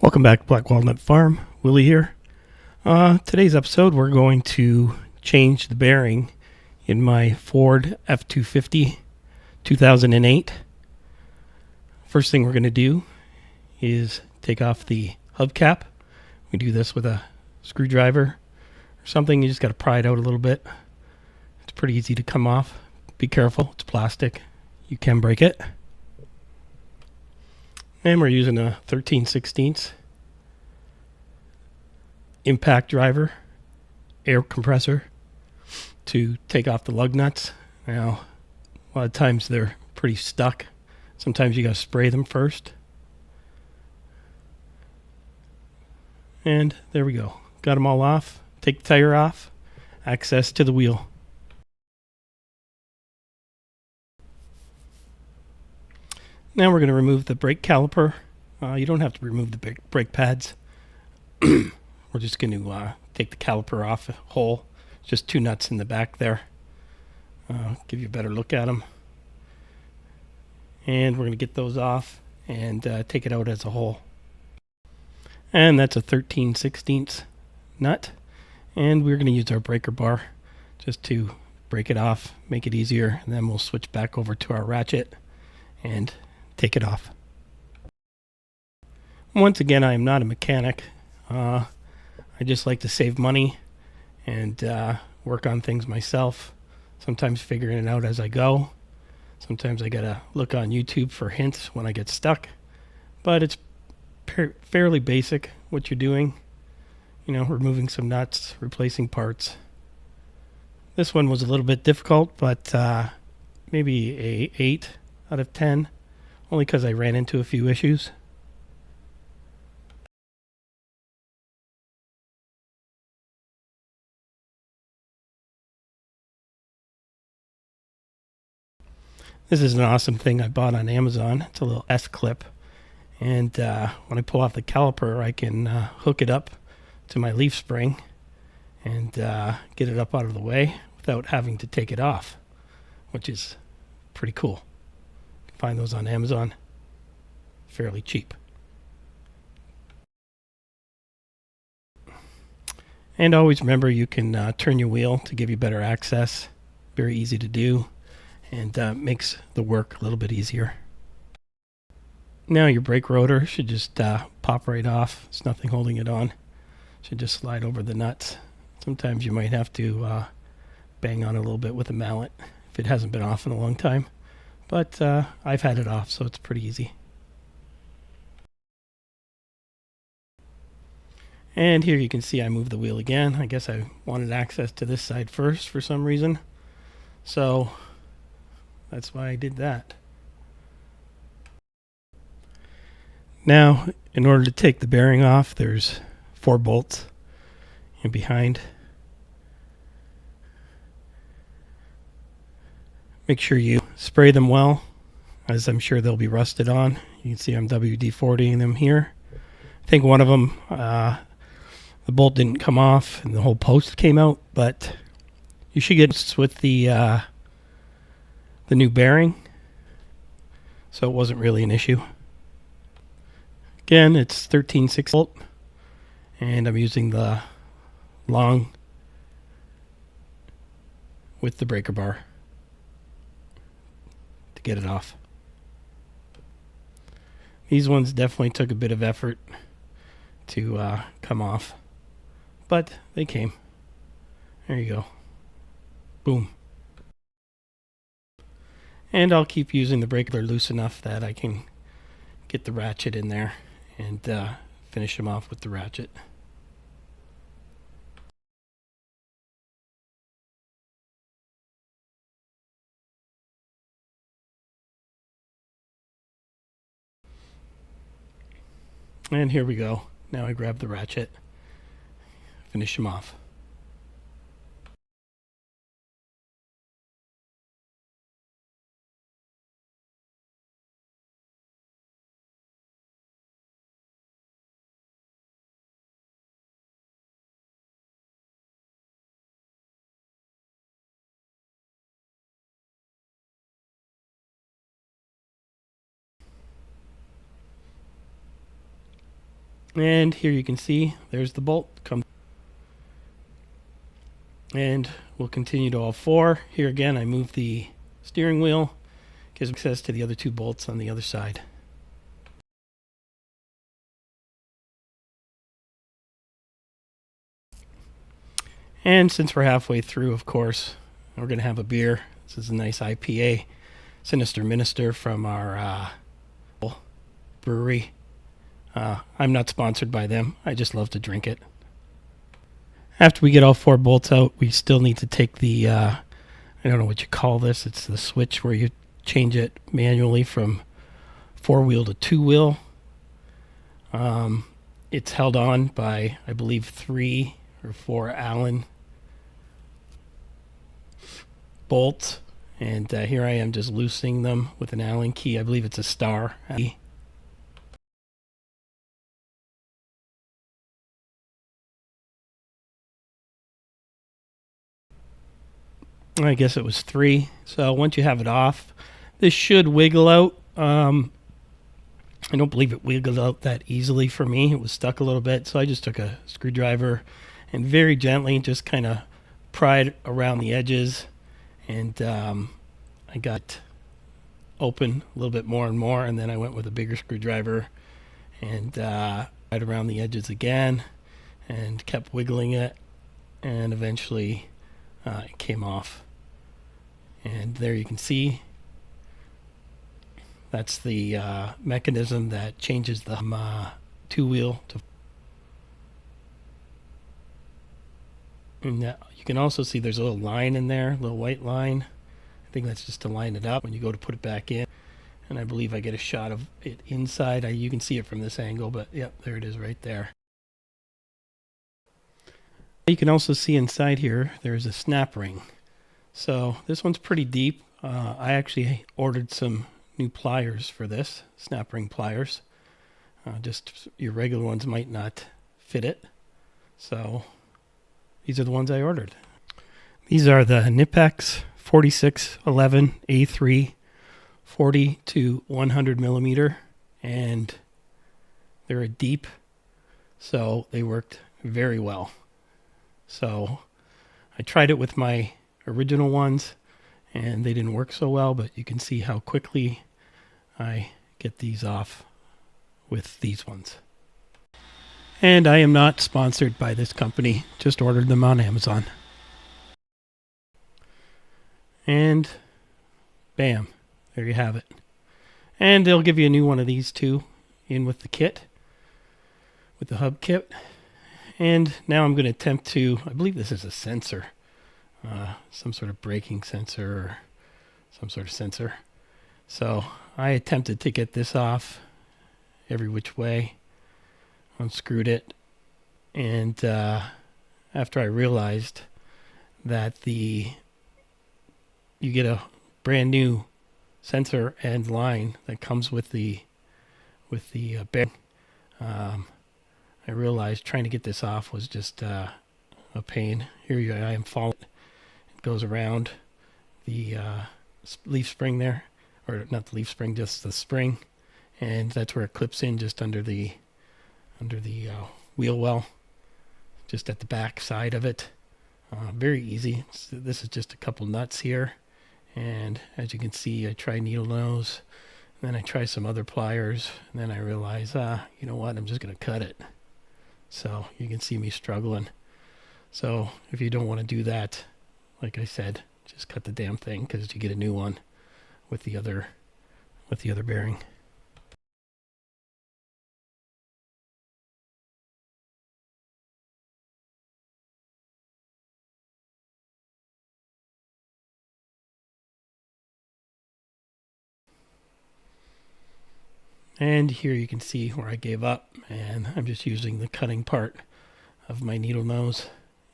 Welcome back to Black Walnut Farm. Willie here. Today's episode, we're going to change the bearing in my Ford F250 2008. First thing we're going to do is take off the hubcap. We do this with a screwdriver or something. You just got to pry it out a little bit. It's pretty easy to come off. Be careful, it's plastic. You can break it. And we're using a 13/16 impact driver, air compressor, to take off the lug nuts. Now, a lot of times they're pretty stuck. Sometimes you got to spray them first. And there we go. Got them all off. Take the tire off. Access to the wheel. Now we're going to remove the brake caliper. You don't have to remove the brake pads. We're just going to take the caliper off whole. Just two nuts in the back there. Give you a better look at them. And we're going to get those off and take it out as a whole. And that's a 13/16 nut. And we're going to use our breaker bar just to break it off, make it easier. And then we'll switch back over to our ratchet and take it off. Once again, I am not a mechanic. I just like to save money and work on things myself. Sometimes figuring it out as I go. Sometimes I gotta look on YouTube for hints when I get stuck. But it's fairly basic what you're doing. You know, removing some nuts, replacing parts. This one was a little bit difficult, but maybe a 8 out of 10. Only because I ran into a few issues. This is an awesome thing I bought on Amazon. It's a little S-clip. And when I pull off the caliper, I can hook it up to my leaf spring and get it up out of the way without having to take it off, which is pretty cool. You can find those on Amazon. Fairly cheap. And always remember you can turn your wheel to give you better access. Very easy to do and makes the work a little bit easier. Now your brake rotor should just pop right off. There's nothing holding it on. Should just slide over the nuts. Sometimes you might have to bang on a little bit with a mallet if it hasn't been off in a long time. But I've had it off, so it's pretty easy. And here you can see I moved the wheel again. I guess I wanted access to this side first for some reason. So that's why I did that. Now, in order to take the bearing off, there's 4 bolts in behind. Make sure you spray them well, as I'm sure they'll be rusted on. You can see I'm WD-40ing them here. I think one of them, the bolt didn't come off and the whole post came out, but you should get this with the new bearing, so it wasn't really an issue. Again, it's 13/6 bolt, and I'm using the long with the breaker bar to get it off. These ones definitely took a bit of effort to come off. But they came. There you go. Boom. And I'll keep using the breaker loose enough that I can get the ratchet in there and finish them off with the ratchet. And here we go. Now I grab the ratchet. Finish them off. And here you can see there's the bolt come, and we'll continue to all four. Here again, I move the steering wheel, gives access to the other two bolts on the other side. And since we're halfway through, of course, we're going to have a beer. This is a nice IPA, Sinister Minister from our brewery. I'm not sponsored by them. I just love to drink it. After we get all four bolts out, we still need to take the, I don't know what you call this. It's the switch where you change it manually from four-wheel to two-wheel. It's held on by, I believe, 3 or 4 Allen bolts. And here I am just loosening them with an Allen key. I believe it's a star. I guess it was 3. So once you have it off, this should wiggle out. I don't believe it wiggled out that easily for me. It was stuck a little bit, so I just took a screwdriver and very gently just kind of pried around the edges, and I got open a little bit more and more, and then I went with a bigger screwdriver and pried around the edges again and kept wiggling it, and eventually it came off. And there you can see that's the mechanism that changes the two-wheel to. And you can also see there's a little line in there, a little white line. I think that's just to line it up when you go to put it back in. And I believe I get a shot of it inside. You can see it from this angle, but yep, there it is right there. You can also see inside here there's a snap ring. So this one's pretty deep. I actually ordered some new pliers for this, snap ring pliers. Just your regular ones might not fit it. So these are the ones I ordered. These are the Nipex 4611 A3 40 to 100 millimeter, and they're a deep, so they worked very well. So I tried it with my original ones and they didn't work so well, but you can see how quickly I get these off with these ones. And I am not sponsored by this company, just ordered them on Amazon. And bam, there you have it. And they'll give you a new one of these too in with the kit, with the hub kit. And now I'm going to attempt to, I believe this is a sensor, some sort of braking sensor or some sort of sensor. So I attempted to get this off every which way, unscrewed it, and after I realized that you get a brand new sensor and line that comes with the bearing, I realized trying to get this off was just a pain. Here I am falling. It goes around the leaf spring there, or not the leaf spring, just the spring, and that's where it clips in just under the wheel well, just at the back side of it. Very easy. This is just a couple nuts here, and as you can see, I try needle nose, and then I try some other pliers, and then I realize, you know what, I'm just going to cut it. So you can see me struggling. So if you don't want to do that, like I said, just cut the damn thing, because you get a new one with the other bearing. And here you can see where I gave up, and I'm just using the cutting part of my needle nose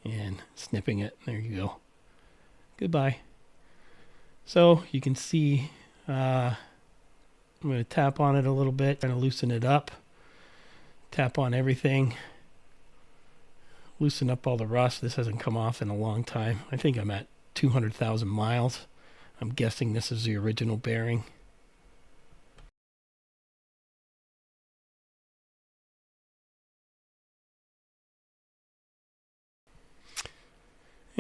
and snipping it. There you go. Goodbye. So you can see I'm going to tap on it a little bit, kind of loosen it up, tap on everything, loosen up all the rust. This hasn't come off in a long time. I think I'm at 200,000 miles. I'm guessing this is the original bearing.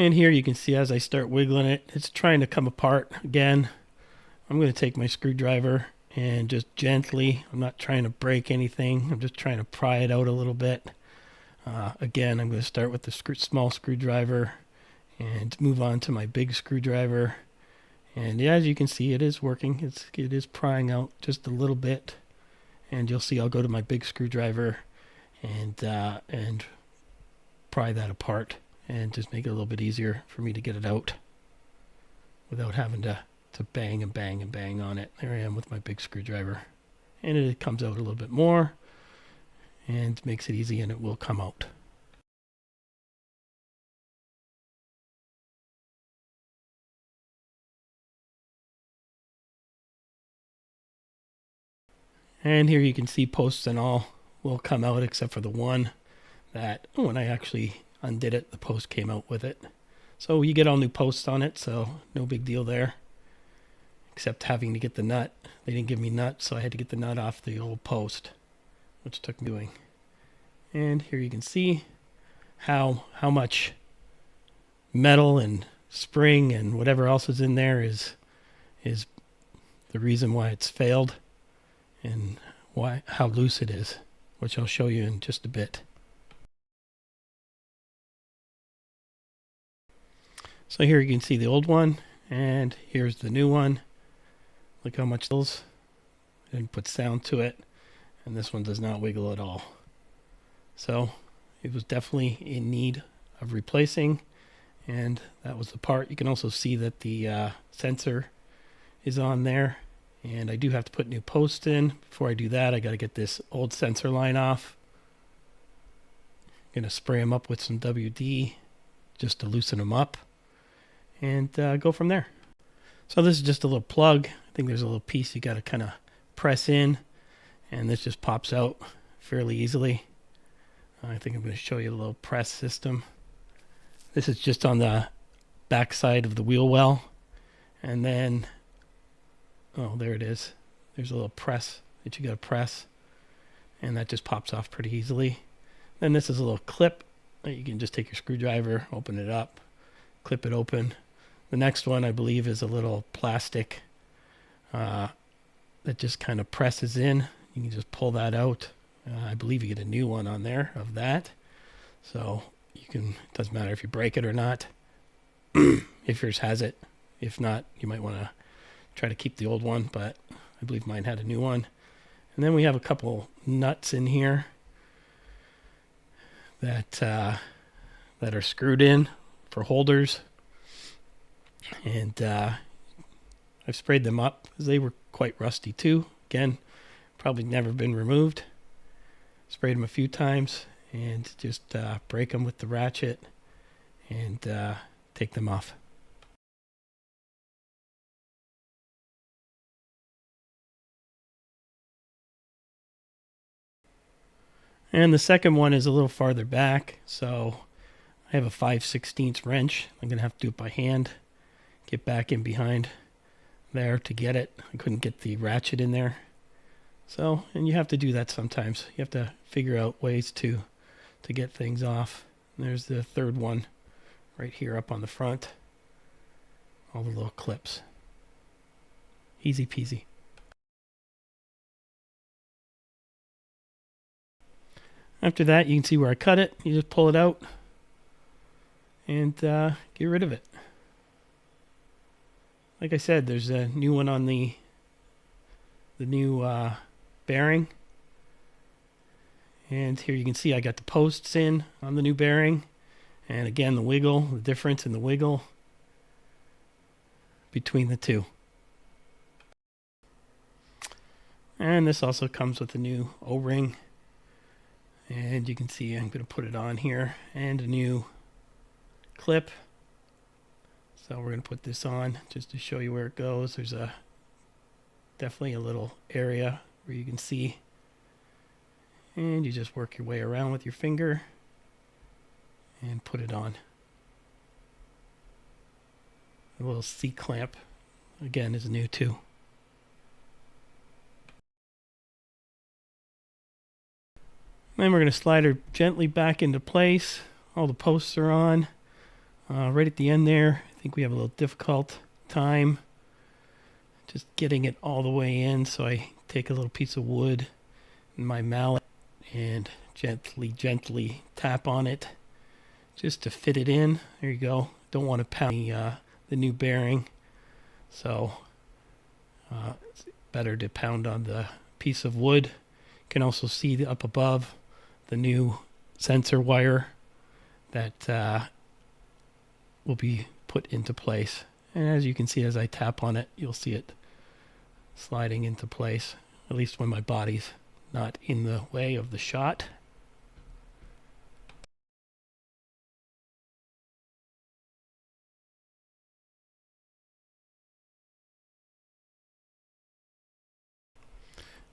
And here you can see as I start wiggling it, it's trying to come apart again. I'm going to take my screwdriver and just gently, I'm not trying to break anything, I'm just trying to pry it out a little bit. Again, I'm going to start with the small screwdriver and move on to my big screwdriver. And yeah, as you can see, it is working. It is prying out just a little bit. And you'll see I'll go to my big screwdriver and pry that apart and just make it a little bit easier for me to get it out without having to bang and bang and bang on it. There I am with my big screwdriver. And it comes out a little bit more and makes it easy, and it will come out. And here you can see posts and all will come out except for the one that when I actually undid it, the post came out with it. So you get all new posts on it, so no big deal there. Except having to get the nut. They didn't give me nut, so I had to get the nut off the old post, which took doing. And here you can see how much metal and spring and whatever else is in there is the reason why it's failed, and how loose it is, which I'll show you in just a bit. So here you can see the old one, and here's the new one. Look how much those didn't put sound to it, and this one does not wiggle at all. So it was definitely in need of replacing, and that was the part. You can also see that the sensor is on there, and I do have to put new posts in. Before I do that, I got to get this old sensor line off. I'm going to spray them up with some WD just to loosen them up and go from there. So this is just a little plug. I think there's a little piece you got to kind of press in, and this just pops out fairly easily. I think I'm going to show you a little press system. This is just on the back side of the wheel well, and then oh, there it is. There's a little press that you got to press, and that just pops off pretty easily. Then this is a little clip that you can just take your screwdriver, open it up, clip it open. The next one, I believe, is a little plastic that just kind of presses in. You can just pull that out. I believe you get a new one on there of that. So you can, it doesn't matter if you break it or not, if yours has it. If not, you might want to try to keep the old one, but I believe mine had a new one. And then we have a couple nuts in here that are screwed in for holders. And I've sprayed them up because they were quite rusty too. Again, probably never been removed. Sprayed them a few times and just break them with the ratchet and take them off. And the second one is a little farther back, so I have a 5/16 wrench. I'm going to have to do it by hand. Get back in behind there to get it. I couldn't get the ratchet in there. So, and you have to do that sometimes. You have to figure out ways to get things off. And there's the third one right here up on the front. All the little clips. Easy peasy. After that, you can see where I cut it. You just pull it out and get rid of it. Like I said, there's a new one on the new bearing. And here you can see I got the posts in on the new bearing. And again, the wiggle, the difference in the wiggle between the two. And this also comes with a new O-ring. And you can see I'm going to put it on here, and a new clip. So we're going to put this on just to show you where it goes. There's definitely a little area where you can see, and you just work your way around with your finger and put it on. A little C-clamp again is new too. Then we're going to slide her gently back into place. All the posts are on. Right at the end there, I think we have a little difficult time just getting it all the way in, so I take a little piece of wood in my mallet and gently tap on it just to fit it in. There you go. Don't want to pound the new bearing, so it's better to pound on the piece of wood. You can also see up above the new sensor wire that will be put into place. And as you can see, as I tap on it, you'll see it sliding into place, at least when my body's not in the way of the shot.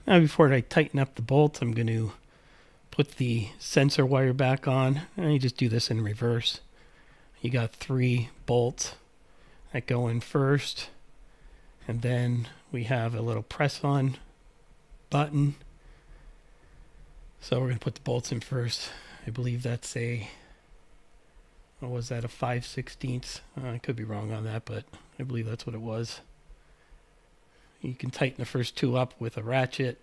Now before I tighten up the bolts, I'm going to put the sensor wire back on. And you just do this in reverse. You got 3 bolts that go in first, and then we have a little press on button. So we're going to put the bolts in first. I believe that's a, what was that, a 5/16? I could be wrong on that, but I believe that's what it was. You can tighten the first 2 up with a ratchet.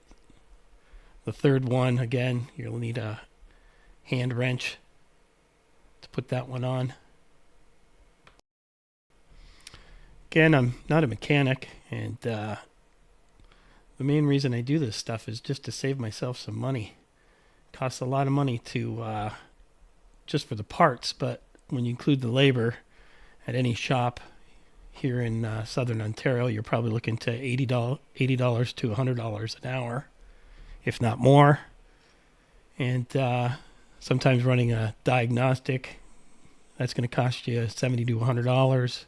The third one, again, you'll need a hand wrench to put that one on. Again, I'm not a mechanic, and the main reason I do this stuff is just to save myself some money. It costs a lot of money to just for the parts, but when you include the labor at any shop here in southern Ontario, you're probably looking to $80 to $100 an hour, if not more. And sometimes running a diagnostic, that's going to cost you $70 to $100.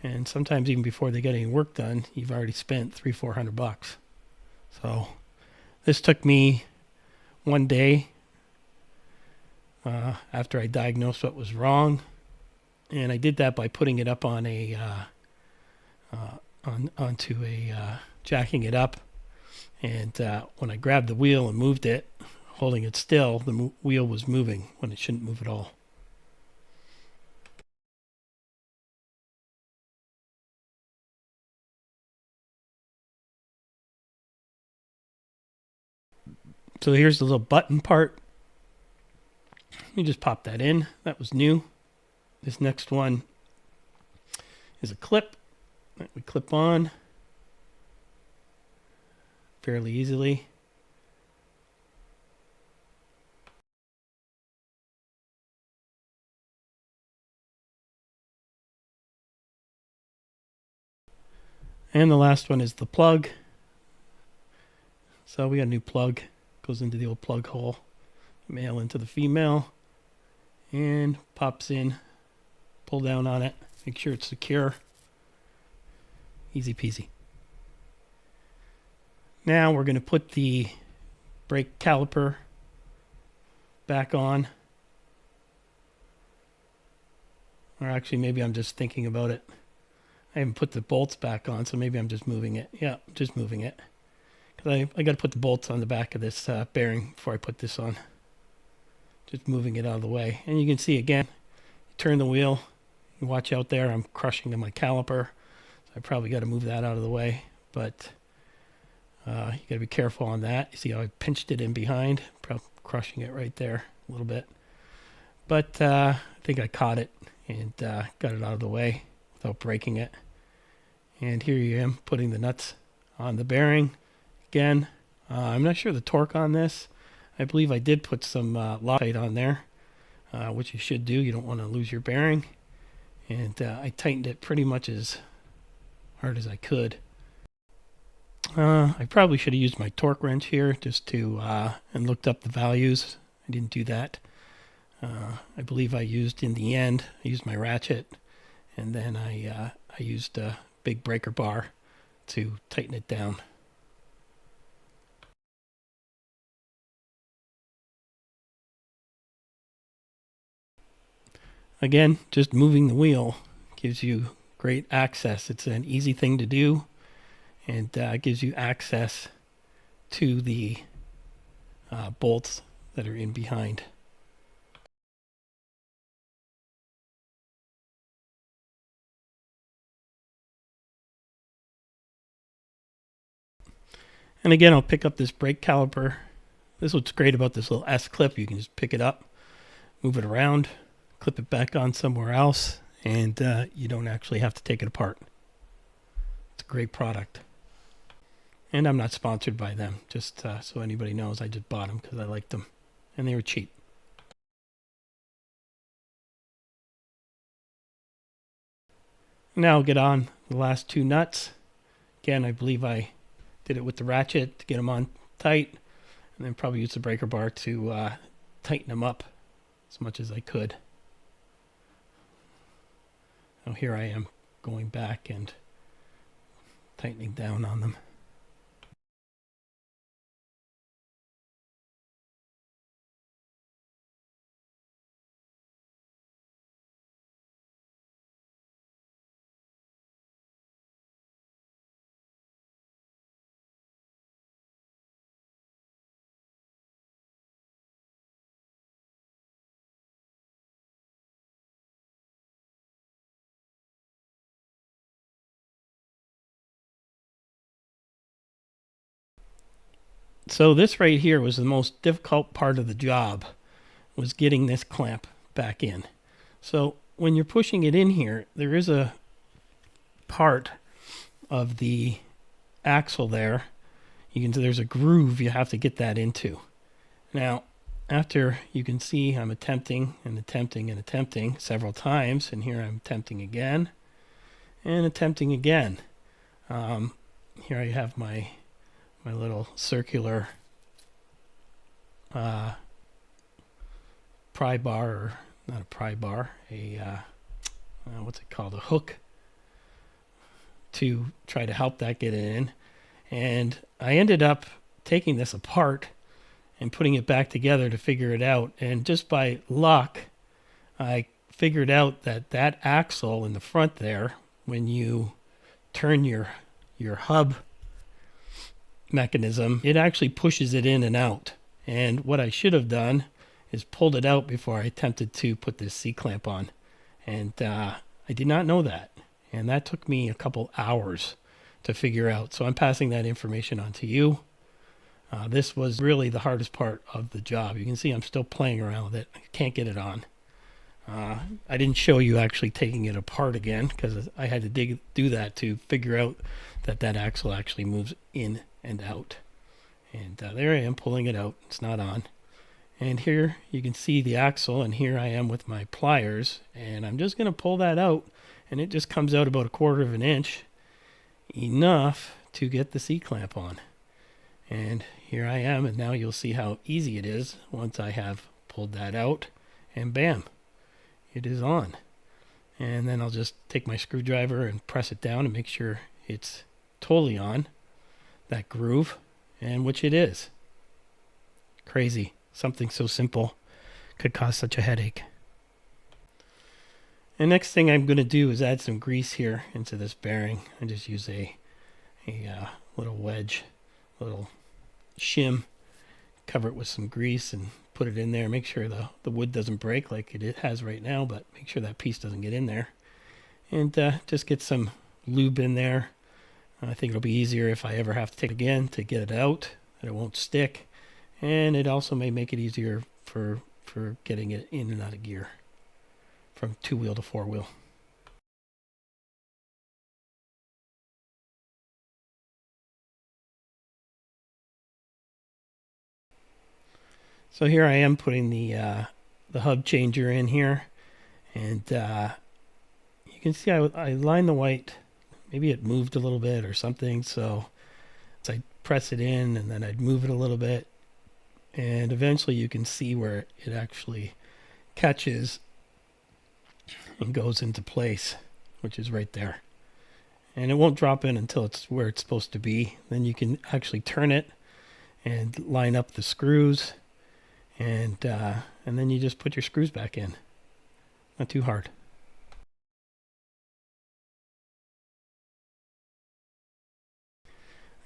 And sometimes even before they get any work done, you've already spent $300-400. So this took me one day after I diagnosed what was wrong, and I did that by putting it up on a onto a jacking it up. And when I grabbed the wheel and moved it, holding it still, the wheel was moving when it shouldn't move at all. So here's the little button part. Let me just pop that in. That was new. This next one is a clip that we clip on fairly easily. And the last one is the plug. So we got a new plug. Goes into the old plug hole. Male into the female. And pops in. Pull down on it. Make sure it's secure. Easy peasy. Now we're going to put the brake caliper back on. Or actually, maybe I'm just thinking about it. I haven't put the bolts back on, so maybe I'm just moving it. Yeah, just moving it. Because I got to put the bolts on the back of this bearing before I put this on. Just moving it out of the way. And you can see again, turn the wheel. You watch out there, I'm crushing my caliper. So I probably got to move that out of the way. But you got to be careful on that. You see how I pinched it in behind? Probably crushing it right there a little bit. But I think I caught it and got it out of the way without breaking it. And here you am putting the nuts on the bearing. Again, I'm not sure the torque on this. I believe I did put some Loctite on there, which you should do. You don't want to lose your bearing. And I tightened it pretty much as hard as I could. I probably should have used my torque wrench here just to and looked up the values. I didn't do that. I believe I used in the end. I used my ratchet, and then I used a big breaker bar to tighten it down. Again, just moving the wheel gives you great access. It's an easy thing to do, and gives you access to the bolts that are in behind. And again, I'll pick up this brake caliper. This is what's great about this little S clip. You can just pick it up, move it around, clip it back on somewhere else, and you don't actually have to take it apart. It's a great product. And I'm not sponsored by them, just so anybody knows. I just bought them because I liked them, and they were cheap. Now I'll get on the last two nuts. Again, I believe I did it with the ratchet to get them on tight, and then probably use the breaker bar to tighten them up as much as I could. Now here I am going back and tightening down on them. So this right here was the most difficult part of the job, was getting this clamp back in. So when you're pushing it in here, there is a part of the axle there. You can see there's a groove you have to get that into. Now, after you can see I'm attempting and attempting and attempting several times, and here I'm attempting again and attempting again. Here I have my little circular pry bar, or not a pry bar, what's it called, a hook, to try to help that get in. And I ended up taking this apart and putting it back together to figure it out. And just by luck, I figured out that that axle in the front there, when you turn your hub mechanism, it actually pushes it in and out. And what I should have done is pulled it out before I attempted to put this C-clamp on. And I did not know that. And that took me a couple hours to figure out. So I'm passing that information on to you. This was really the hardest part of the job. You can see I'm still playing around with it. I can't get it on. I didn't show you actually taking it apart again, because I had to do that to figure out that that axle actually moves in and out. And there I am pulling it out. It's not on. And here you can see the axle, and here I am with my pliers, and I'm just going to pull that out, and it just comes out about 1/4 of an inch, enough to get the C-clamp on. And here I am, and now you'll see how easy it is once I have pulled that out, and bam, it is on. And then I'll just take my screwdriver and press it down and make sure it's totally on that groove, and which it is. Crazy. Something so simple could cause such a headache. And next thing I'm going to do is add some grease here into this bearing. I just use a little wedge, little shim, cover it with some grease and put it in there. Make sure the wood doesn't break like it has right now, but make sure that piece doesn't get in there. And just get some lube in there. I think it'll be easier if I ever have to take it again to get it out, that it won't stick. And it also may make it easier for getting it in and out of gear from 2-wheel to 4-wheel. So here I am putting the hub changer in here, and you can see I line the white. Maybe it moved a little bit or something, so I press it in and then I'd move it a little bit, and eventually you can see where it actually catches and goes into place, which is right there. And it won't drop in until it's where it's supposed to be. Then you can actually turn it and line up the screws, and then you just put your screws back in. Not too hard.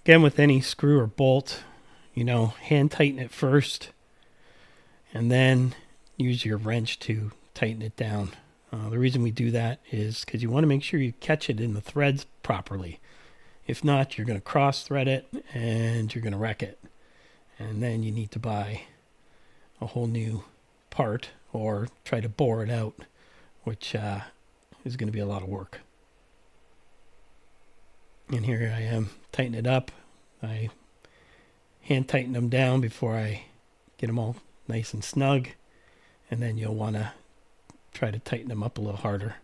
Again, with any screw or bolt, hand tighten it first, and then use your wrench to tighten it down. The reason we do that is because you want to make sure you catch it in the threads properly. If not, you're going to cross thread it and you're going to wreck it. And then you need to buy a whole new part or try to bore it out, which is going to be a lot of work. And here I am, tighten it up. I hand tighten them down before I get them all nice and snug. And then you'll want to try to tighten them up a little harder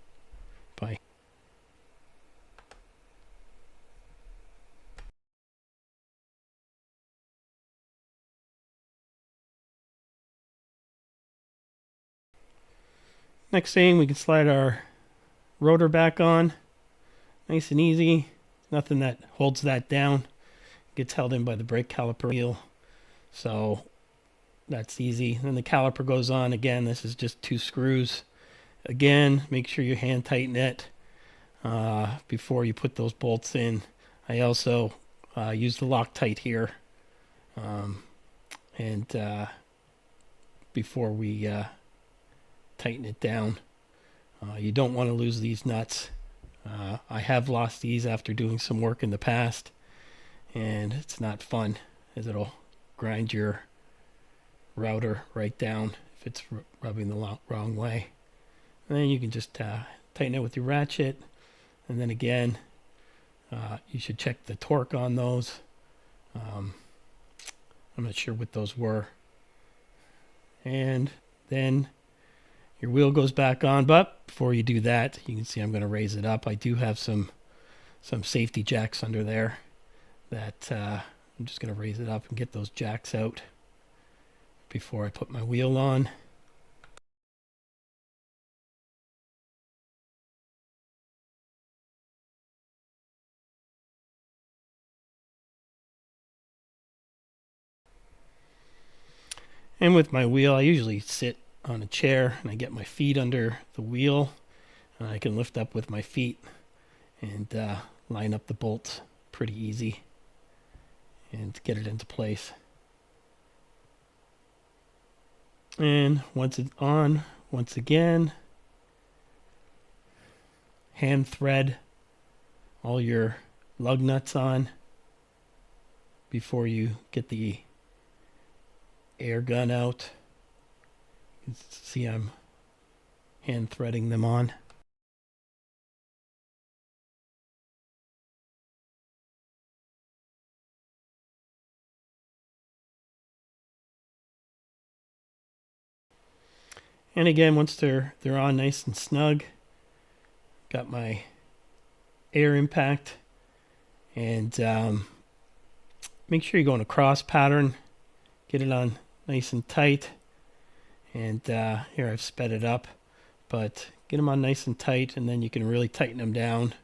by next thing, we can slide our rotor back on. Nice and easy. Nothing that holds that down. Gets held in by the brake caliper wheel. So that's easy. Then the caliper goes on. Again, this is just 2 screws. Again, make sure you hand tighten it before you put those bolts in. I also use the Loctite here. Before we tighten it down. You don't want to lose these nuts. I have lost these after doing some work in the past, and it's not fun, as it'll grind your router right down if it's rubbing the wrong way. And then you can just tighten it with your ratchet, and then again, you should check the torque on those. I'm not sure what those were. And then your wheel goes back on, but before you do that, you can see I'm going to raise it up. I do have some safety jacks under there that I'm just going to raise it up and get those jacks out before I put my wheel on. And with my wheel, I usually sit on a chair and I get my feet under the wheel. And I can lift up with my feet and line up the bolts pretty easy and get it into place. And once it's on, once again, hand thread all your lug nuts on before you get the air gun out. You can see I'm hand threading them on. And again, once they're on nice and snug, got my air impact, and make sure you go in a cross pattern, get it on nice and tight. And here I've sped it up, but get them on nice and tight, and then you can really tighten them down.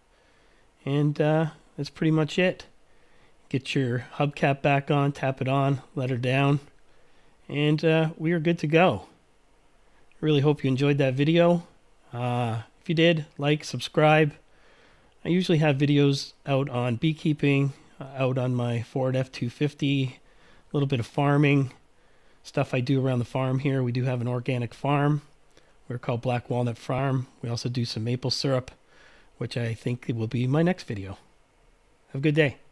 And that's pretty much it. Get your hubcap back on, tap it on, let her down, and we are good to go. Really hope you enjoyed that video. If you did, like, subscribe. I usually have videos out on beekeeping, out on my Ford F250, a little bit of farming, stuff I do around the farm here. We do have an organic farm. We're called Black Walnut Farm. We also do some maple syrup, which I think will be my next video. Have a good day.